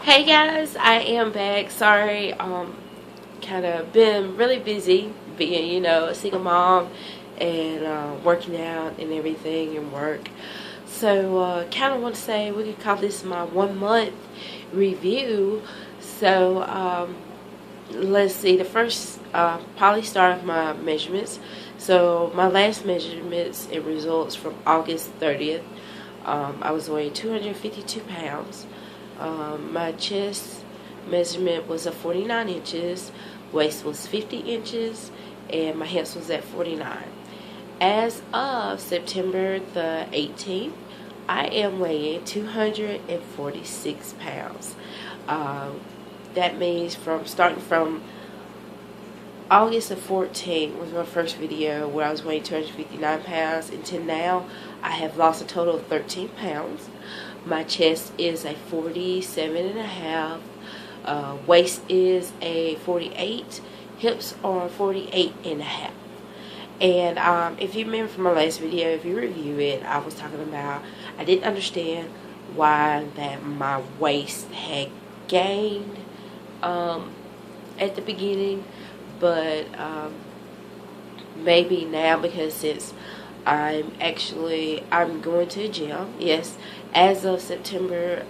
Hey guys, I am back. Sorry, kind of been really busy being, a single mom and working out and everything and work. So, kind of want to say we could call this my 1 month review. So, let's see. The first, probably start with my measurements. So, my last measurements and results from August 30th. I was weighing 252 pounds. My chest measurement was 49 inches, waist was 50 inches, and my hips was at 49. As of September the 18th, I am weighing 246 pounds. That means starting from August the 14th was my first video where I was weighing 259 pounds. Until now, I have lost a total of 13 pounds. My chest is a 47 and a half. Waist is a 48. Hips are 48 and a half. And if you remember from my last video, if you review it, I was talking about I didn't understand why that my waist had gained at the beginning, but maybe now, because since I'm going to the gym. Yes, as of September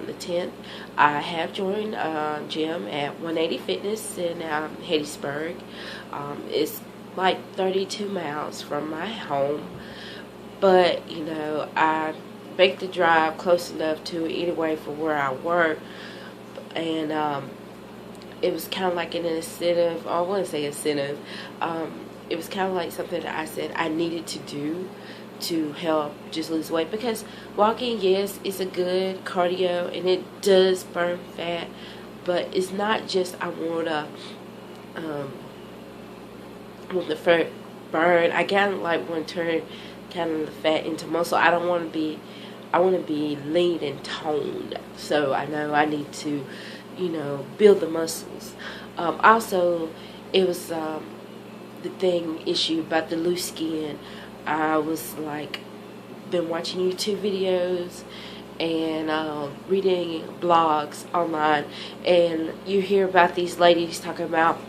the 10th, I have joined gym at 180 Fitness in Hattiesburg. It's like 32 miles from my home, but I make the drive close enough to anyway for where I work, and it was kind of like an incentive. I wouldn't say incentive. It was kind of like something that I said I needed to do to help just lose weight, because walking, yes, it's a good cardio and it does burn fat, but it's not just I want the fat burn. I kind of like want to turn kind of the fat into muscle. I want to be lean and toned, so I know I need to build the muscles. Also, it was the issue about the loose skin. I was been watching YouTube videos and reading blogs online, and you hear about these ladies talking about,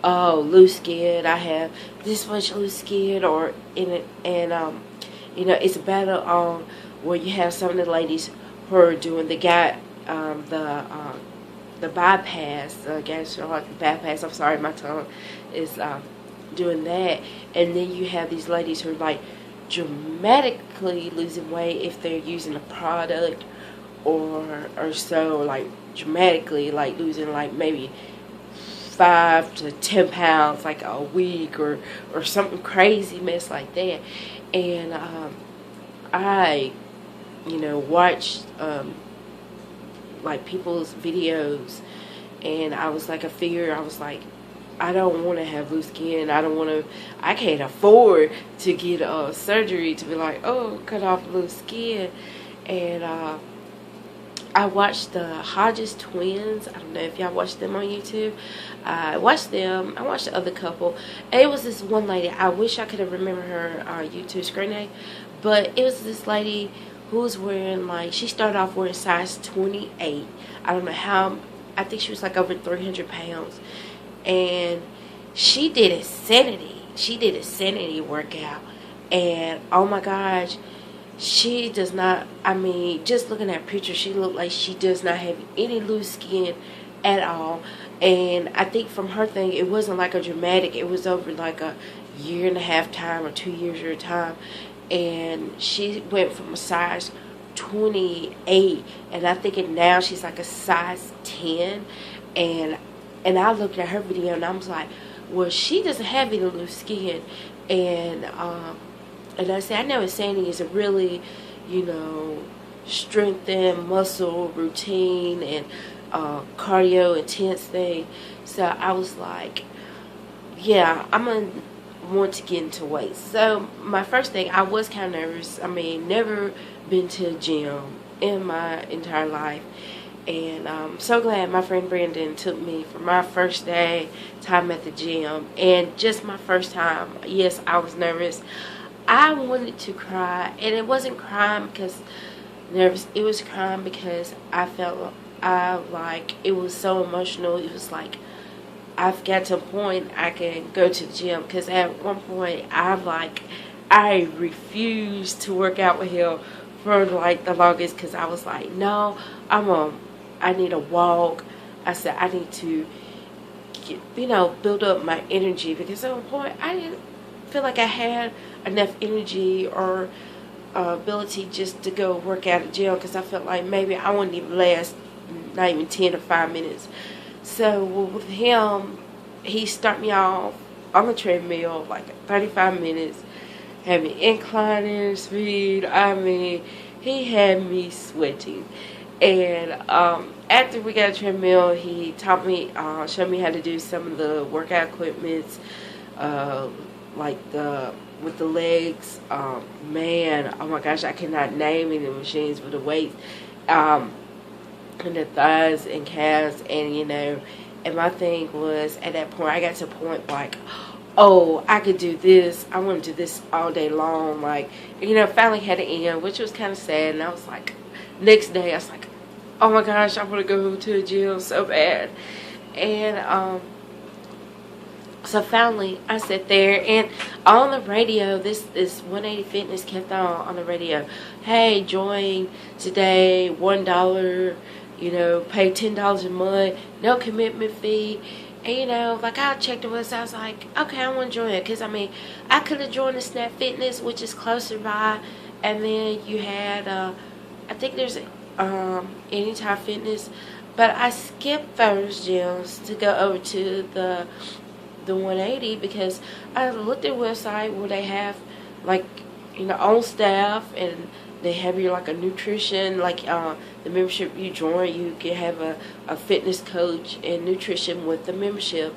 oh, loose skin, I have this much loose skin, or in it, and it's a battle on where you have some of the ladies who are doing the bypass, gastric bypass. I'm sorry, my tongue is doing that, and then you have these ladies who are dramatically losing weight if they're using a product, or so, dramatically, losing maybe 5 to 10 pounds a week, or something crazy mess like that. And I watched people's videos, and I was I don't want to have loose skin. I can't afford to get surgery to be cut off loose skin. And I watched the Hodges twins. I don't know if y'all watched them on YouTube. I watched them. I watched the other couple. And it was this one lady. I wish I could have remembered her YouTube screen name. But it was this lady who was wearing, she started off wearing size 28. I don't know how. I think she was over 300 pounds. And she did a sanity workout, and oh my gosh, she does not, just looking at pictures, she looked like she does not have any loose skin at all. And I think from her thing, it wasn't a dramatic, it was over a year and a half time, or 2 years at a time, and she went from a size 28, and I think now she's a size 10. And I looked at her video, and I was like, well, she doesn't have any loose skin. And I said, I know sanity is a really, strengthen muscle routine and cardio intense thing. So I was like, yeah, I'm going to want to get into weight. So my first thing, I was kind of nervous. Never been to a gym in my entire life. And I'm so glad my friend Brandon took me for my first time at the gym. And just my first time, yes, I was nervous. I wanted to cry. And it wasn't crying because nervous. It was crying because I felt like it was so emotional. It was like I've got to a point I can go to the gym, because at one point I refused to work out with him for like the longest, because I was like, no, I need a walk. I said I need to build up my energy, because at one point I didn't feel like I had enough energy or ability just to go work out at the gym, because I felt like maybe I wouldn't even last not even 10 or 5 minutes. So with him, he started me off on the treadmill like 35 minutes, had me inclining speed. I mean, he had me sweating. And after we got a treadmill, he taught me, showed me how to do some of the workout equipments, like with the legs. Man, oh my gosh, I cannot name any machines with the weights, and the thighs and calves, and and my thing was, at that point, I got to a point like, oh, I could do this. I want to do this all day long. Like, finally had an end, which was kind of sad. And I was like, next day, I was like, oh my gosh, I want to go to the gym so bad. And so finally, I sat there, and on the radio, this 180 Fitness kept on the radio. Hey, join today, $1. Pay $10 a month, no commitment fee. And like, I checked the website. I was like, okay, I want to join it, because I could have joined the Snap Fitness, which is closer by, and then you had I think there's Anytime Fitness, but I skipped those gyms to go over to the 180, because I looked at the website where they have like on staff, and they have you like a nutrition, like the membership you join, you can have a fitness coach and nutrition with the membership.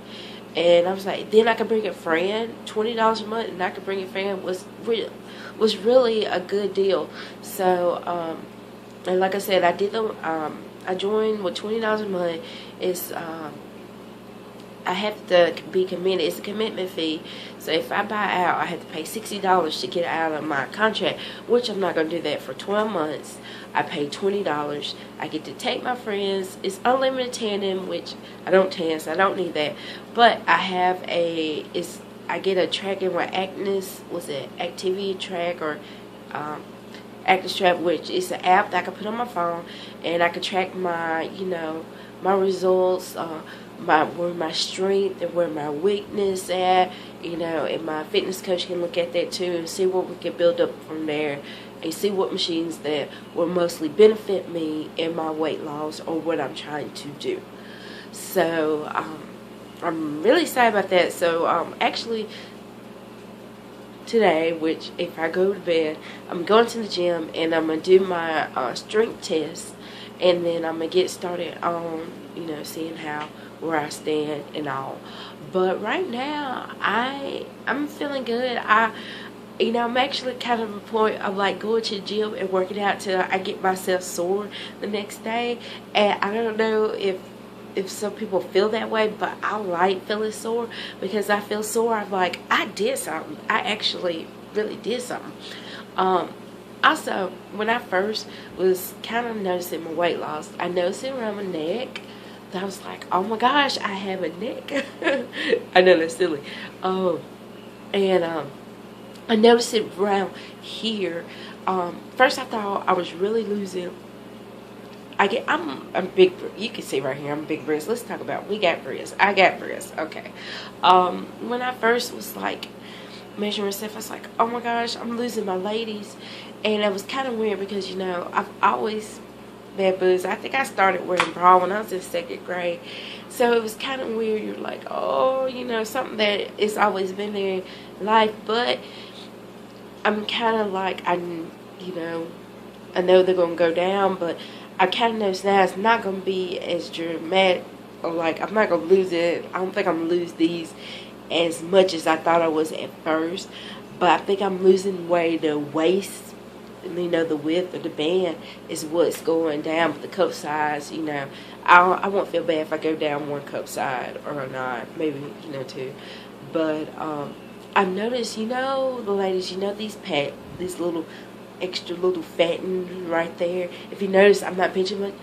And I was like, then I could bring a friend, $20 a month, and I could bring a friend, was really a good deal. So and like I said, I joined with $20 a month. It's I have to be committed. It's a commitment fee. So if I buy out, I have to pay $60 to get out of my contract, which I'm not going to do that for 12 months. I pay $20. I get to take my friends. It's unlimited tanning, which I don't tan, so I don't need that. But I have I get a tracking where Activity Track, or Active Track, which is an app that I can put on my phone, and I can track my, my results, where my strength and where my weakness at, and my fitness coach can look at that too and see what we can build up from there, and see what machines that will mostly benefit me in my weight loss or what I'm trying to do. So I'm really excited about that. So actually today, which if I go to bed, I'm going to the gym, and I'm going to do my strength test, and then I'm going to get started on seeing where I stand and all. But right now, I'm feeling good. I'm actually kind of a point of like going to the gym and working out till I get myself sore the next day. And I don't know if some people feel that way, but I like feeling sore, because I feel sore. I'm like, I did something. I actually really did something. Also, when I first was kind of noticing my weight loss, I noticed it around my neck. I was like, oh my gosh, I have a neck. I know that's silly. And I noticed it around here. First I thought I was really losing. I'm big. You can see right here, I'm big breast. Let's talk about, we got breasts. I got breasts. Okay. When I first was like measuring myself, I was like, oh my gosh, I'm losing my ladies. And it was kind of weird, because I've always had boobs. I think I started wearing bra when I was in 2nd grade. So it was kind of weird. You're like, oh, something that it's always been there in life. But I'm kind of like, I know they're going to go down, but I kind of noticed now it's not going to be as dramatic. Or like, I'm not going to lose it. I don't think I'm going to lose these as much as I thought I was at first. But I think I'm losing weight. The waist, the width of the band is what's going down. But the cup size, I won't feel bad if I go down 1 cup size or not. Maybe, 2. But I've noticed, the ladies, these little extra little fatten right there. If you notice, I'm not benching much.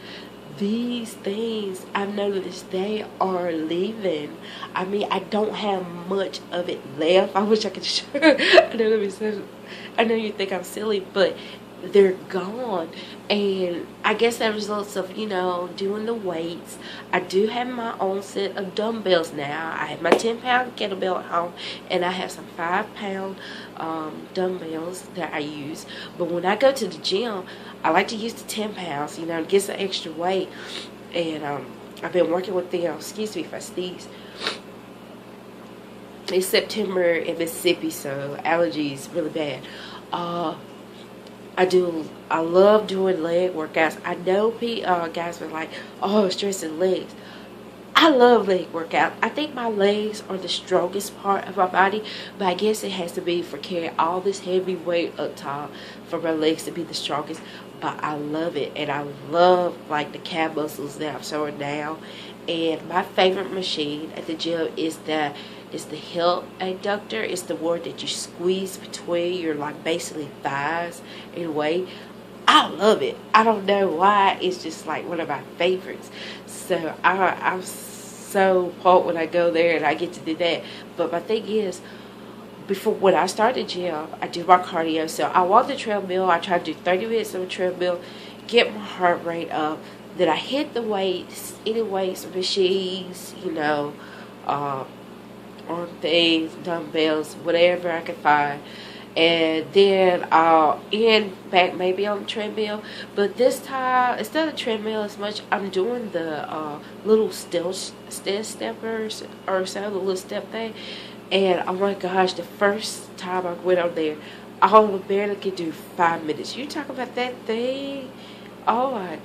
These things, I've noticed they are leaving. I mean, I don't have much of it left. I wish I could show. I know you think I'm silly, but they're gone. And I guess that results of, you know, doing the weights. I do have my own set of dumbbells now. I have my 10-pound kettlebell at home, and I have some 5-pound dumbbells that I use. But when I go to the gym, I like to use the 10 pounds, you know, to get some extra weight. And I've been working with them. Excuse me if I sneeze. It's September in Mississippi, so allergies really bad. I love doing leg workouts. I know guys are like, oh, stressing legs. I love leg workout. I think my legs are the strongest part of my body, but I guess it has to be for carrying all this heavy weight up top for my legs to be the strongest. But I love it, and I love like the calf muscles that I'm showing now. And my favorite machine at the gym is the hip adductor. It's the one that you squeeze between your like basically thighs in a way. I love it. I don't know why. It's just like one of my favorites. So I'm so pumped when I go there and I get to do that. But my thing is, before when I start the gym, I do my cardio. So I walk the treadmill. I try to do 30 minutes on the treadmill, get my heart rate up. Then I hit the weights, any weights, machines, you know, arm things, dumbbells, whatever I can find. And then I'll end back maybe on the treadmill. But this time, instead of treadmill as much, I'm doing the little steppers or so, the little step thing. And oh my gosh, the first time I went on there, I barely could do 5 minutes. You talk about that thing? Oh my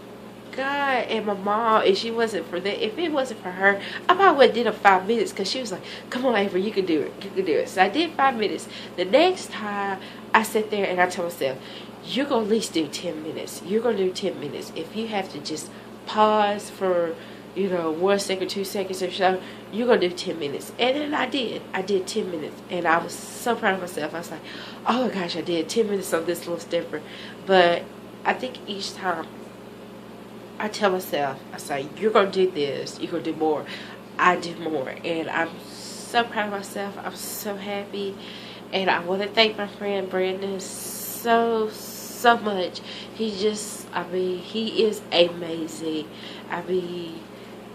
God. And my mom, if she wasn't for that, if it wasn't for her, I probably would have did it 5 minutes, because she was like, come on Avery, you can do it, you can do it. So I did 5 minutes. The next time I sat there and I told myself, you're going to at least do 10 minutes. You're going to do 10 minutes. If you have to just pause for, you know, 1 second, 2 seconds or so, you're going to do 10 minutes. And then I did 10 minutes. And I was so proud of myself. I was like, oh my gosh, I did 10 minutes on this little stepper. But I think each time I tell myself, I say, you're going to do this, you're going to do more. I do more. And I'm so proud of myself. I'm so happy. And I want to thank my friend Brandon so much. He just, I mean, he is amazing. I mean,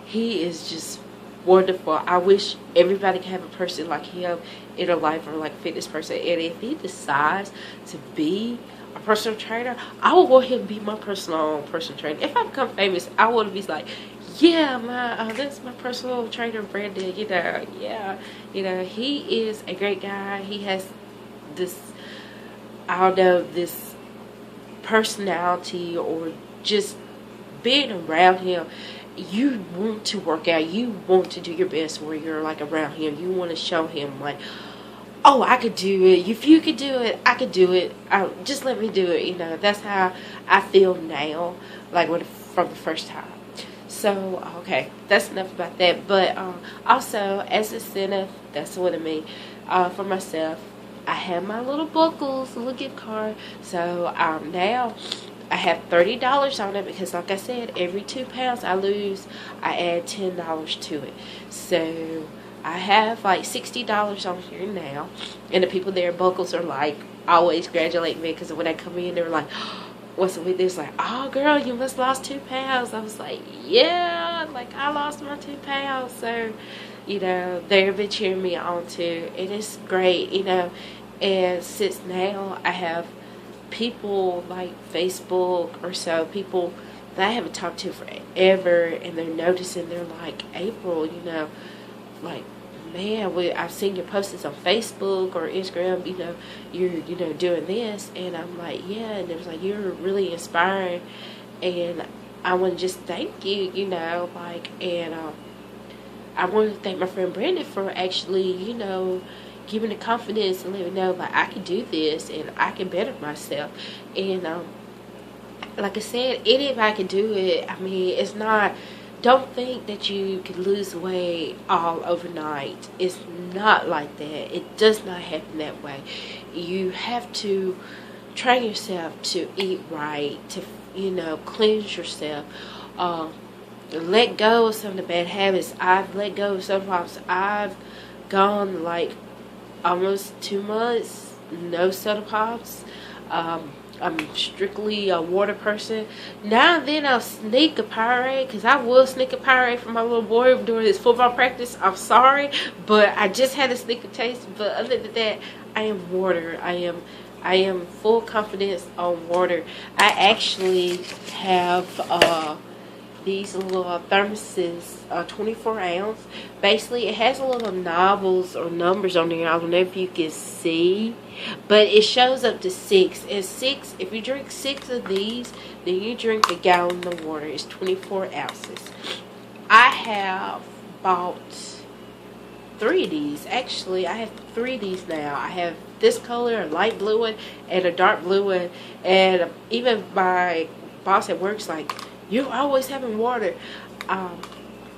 he is just wonderful. I wish everybody could have a person like him in their life, or like a fitness person. And if he decides to be a personal trainer, I would want him to be my personal trainer. If I become famous, I want to be like, yeah, that's my personal trainer, Brandon. You know, yeah, you know, he is a great guy. He has this, I don't know, this personality, or just being around him. You want to work out. You want to do your best where you're like around him. You want to show him like, oh, I could do it. If you could do it, I could do it. Just let me do it. You know, that's how I feel now, like from the first time. So, okay, that's enough about that. But also, as a incentive, that's what I mean, for myself, I have my little buckles, a little gift card. So now I have $30 on it, because like I said, every 2 pounds I lose, I add $10 to it. So I have like $60 on here now. And the people there, buckles, are like, always congratulate me, because when I come in, they're like, what's with this? Like, oh girl, you must lost 2 pounds. I was like, yeah, like I lost my 2 pounds. So, you know, they've been cheering me on too. And it's great, you know. And since now I have people like Facebook or so, people that I haven't talked to forever, and they're noticing, they're like, April, you know, like, man, I've seen your postings on Facebook or Instagram, you know, you're, you know, doing this. And I'm like, yeah. And it was like, you're really inspiring, and I want to just thank you, you know, like. And I want to thank my friend Brandon for actually, you know, giving the confidence and letting me know, like, I can do this and I can better myself. And like I said, anybody can do it. I mean, it's not, don't think that you can lose weight all overnight. It's not like that. It does not happen that way. You have to train yourself to eat right, to, you know, cleanse yourself. Let go of some of the bad habits. I've let go of some problems. I've gone like almost 2 months, no soda pops. I'm strictly a water person. Now and then I'll sneak a Powerade, because I will sneak a Powerade from my little boy during his football practice. I'm sorry, but I just had to sneak a taste. But other than that, I am water. I am full confidence on water. I actually have these little thermoses, 24 ounce. Basically, it has a little novels or numbers on there. I don't know if you can see, but it shows up to 6. And 6, if you drink 6 of these, then you drink a gallon of water. It's 24 ounces. I have bought 3 of these. Actually, I have 3 of these now. I have this color, a light blue one, and a dark blue one. And even my boss at work's like, "You're always having water."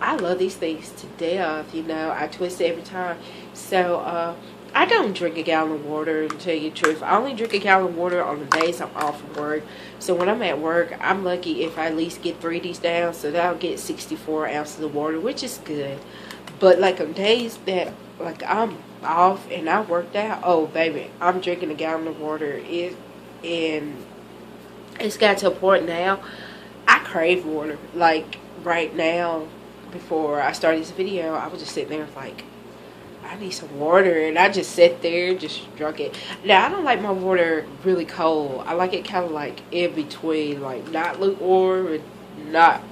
I love these things to death. You know, I twist it every time. So I don't drink a gallon of water, to tell you the truth. I only drink a gallon of water on the days I'm off from work. So when I'm at work, I'm lucky if I at least get 3 of these down. So that I'll get 64 ounces of water, which is good. But like on days that like I'm off and I worked out, oh baby, I'm drinking a gallon of water. And it's got to a point now, I crave water. Like right now, before I started this video, I was just sitting there like, I need some water, and I just sat there, just drunk it. Now I don't like my water really cold. I like it kind of like in between, like not lukewarm and not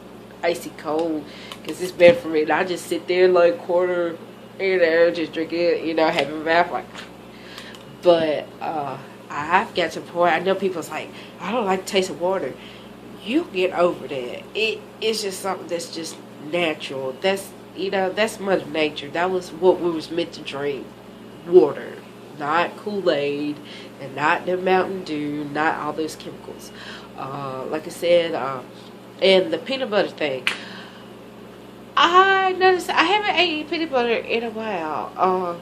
icy cold, because it's better for me. And I just sit there like quarter, you know, just drink it, you know, having a bath like. But I've got to the point. I know people's like, I don't like the taste of water. You get over that. It's just something that's just natural. That's, you know, that's Mother Nature. That was what we was meant to drink. Water. Not Kool-Aid. And not the Mountain Dew. Not all those chemicals. Like I said, and the peanut butter thing. I noticed I haven't ate peanut butter in a while.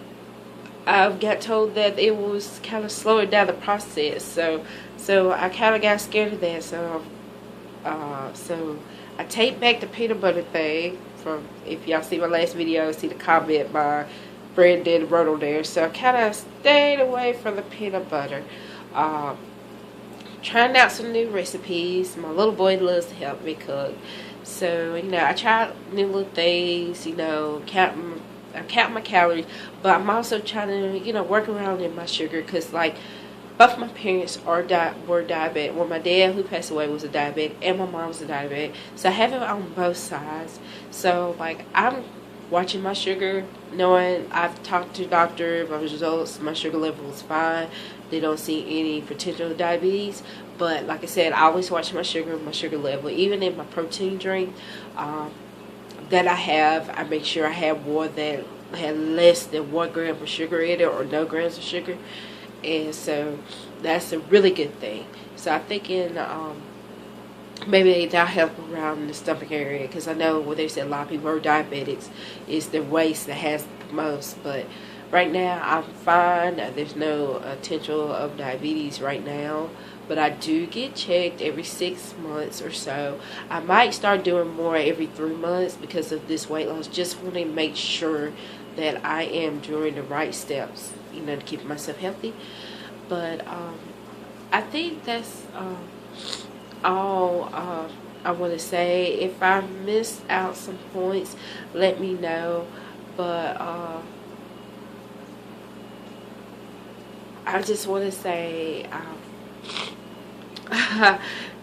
I've got told that it was kind of slowing down the process. So I kind of got scared of that. So I taped back the peanut butter thing. From, if y'all see my last video, see the comment my friend did wrote on there. So I kind of stayed away from the peanut butter. Trying out some new recipes. My little boy loves to help me cook. So, you know, I try new little things, you know, I count my calories, but I'm also trying to, you know, work around in my sugar, because, like, both my parents were diabetic. Well, my dad, who passed away, was a diabetic, and my mom was a diabetic. So I have it on both sides. So, like, I'm watching my sugar, knowing I've talked to the doctor, my results, my sugar level is fine. They don't see any potential diabetes. But, like I said, I always watch my sugar level. Even in my protein drink that I have, I make sure I have one that had less than 1 gram of sugar in it, or no grams of sugar. And so that's a really good thing. So I'm thinking maybe that'll help around the stomach area, because I know what they said, a lot of people are diabetics. It's the waist that has the most. But right now I'm fine. There's no potential of diabetes right now. But I do get checked every 6 months or so. I might start doing more every 3 months because of this weight loss. Just want to make sure that I am doing the right steps, you know, to keep myself healthy. But I think that's all I want to say. If I missed out some points, let me know. But I just want to say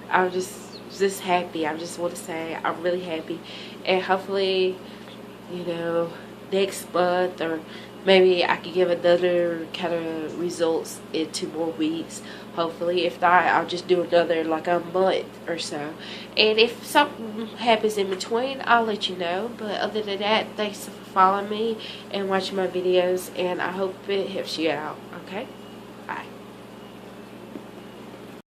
I'm just happy. I just want to say I'm really happy, and hopefully, you know, next month, or maybe I could give another kind of results in 2 more weeks. Hopefully, if not, I'll just do another like a month or so. And if something happens in between, I'll let you know. But other than that, thanks for following me and watching my videos, and I hope it helps you out. Okay, bye.